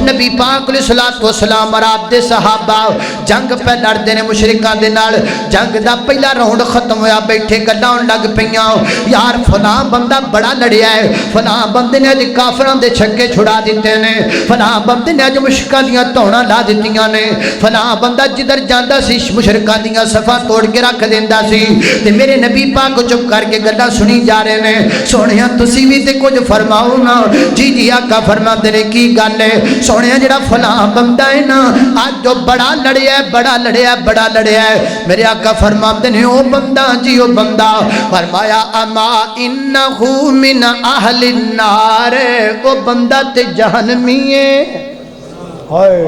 نبی پاک علیہ الصلوۃ والسلام اور آپ دے صحابہ جنگ پہ لڑتے ہیں مشرکاں دے نال. جنگ دا پہلا راؤنڈ ختم ہویا, بیٹھے گلاں لگ پیاں, یار فلاں بندہ بڑا لڑیا ہے, فلاں بندے نے اج کافراں دے چھکے چھڑا دیتے نے, فلاں بندے نے اج مشرکاں دیاں توڑاں لا دتیاں نے, فلاں بندہ جدھر جاندا سی مشرکاں دیاں صفاں توڑ کے رکھ دیندا سی. تے میرے نبی پاک چپ کر کے گلاں سنی جا رہے نے. سونیا تسی بھی تے کچھ فرماؤ نا. جی جی آقا فرماندے نے کی گل ہے. سونیا جڑا فلاں بندہ ہے نا اج جو بڑا لڑیا ہے, بڑا لڑیا ہے, بڑا لڑیا ہے. میرے آقا فرماندے نے او بندہ جی او بندہ, فرمایا اما انہ من اہل النار, او بندہ تے جہنمی ہے. ہائے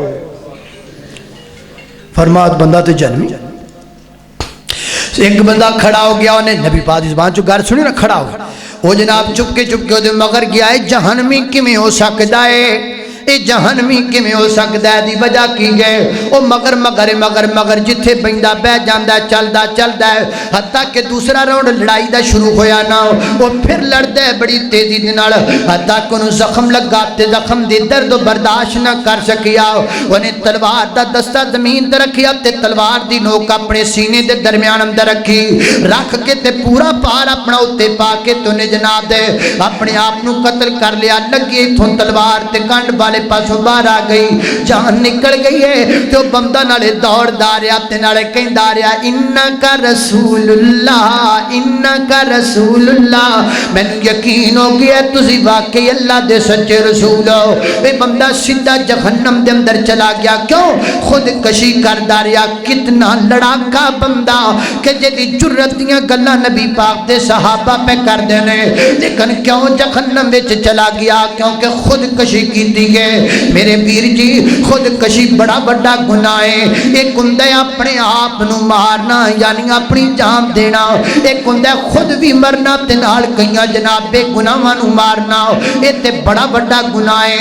فرمات بندہ تے جہنمی. ایک بندہ کھڑا ہو گیا, انہیں نبی پاک دی زبان چو گھر سنی نا, کھڑا ہو وہ جناب چپ کے مگر گیا ہے. جہنمی کیویں ہو سکدا ہے, اے جہنمی کیویں ہو سکدا ہے, دی وجہ کی گئے او مگر جتھے بیندا بہ جاندا چلدا چلدا ہے. حتیٰ کہ دوسرا راؤنڈ لڑائی دا شروع ہویا نا, وہ پھر لڑدا ہے بڑی تیزی دے نال, حتیٰ کہ انہوں زخم لگا تے زخم دی درد برداشت نہ کر سکیا. انہیں تلوار دا دستہ زمین تے رکھیا تے تلوار دی نوک اپنے سینے دے درمیان اندر رکھی, رکھ کے تے پورا پار اپنا اتے پا کے تو نے جناب دے اپنے آپ نو قتل کر لیا. لگی ایتھوں تلوار تے کنڈ والے پاسوں باہر آ گئی, جان نکل گئی ہے. تو بندہ نالے دوڑ داریا تے نالے کہیں داریا انکا رسول اللہ, انکا رسول اللہ, میں یقین ہو گیا تسی واقعی اللہ دے سچے رسول ہو. اے بندہ سیدھا جہنم دے اندر چلا گیا. کیوں؟ خود کشی کر داریا. کتنا لڑاکا بندہ کہ جدی جرت دیاں گلاں نبی پاک دے صحابہ پہ کر دینے, لیکن کیوں جہنم وچ چلا گیا؟ کیونکہ خود کشی کیتی ہے. میرے پیر جی خود کشی بڑا بڑا گناہ ہے. ایک ہوندا ہے اپنے آپ نو مارنا یعنی اپنی جان دینا, ایک ہوندا ہے خود بھی مرنا تے نال کئیاں جناب بے گناہاں نو مارنا. اے تے بڑا بڑا گناہ ہے.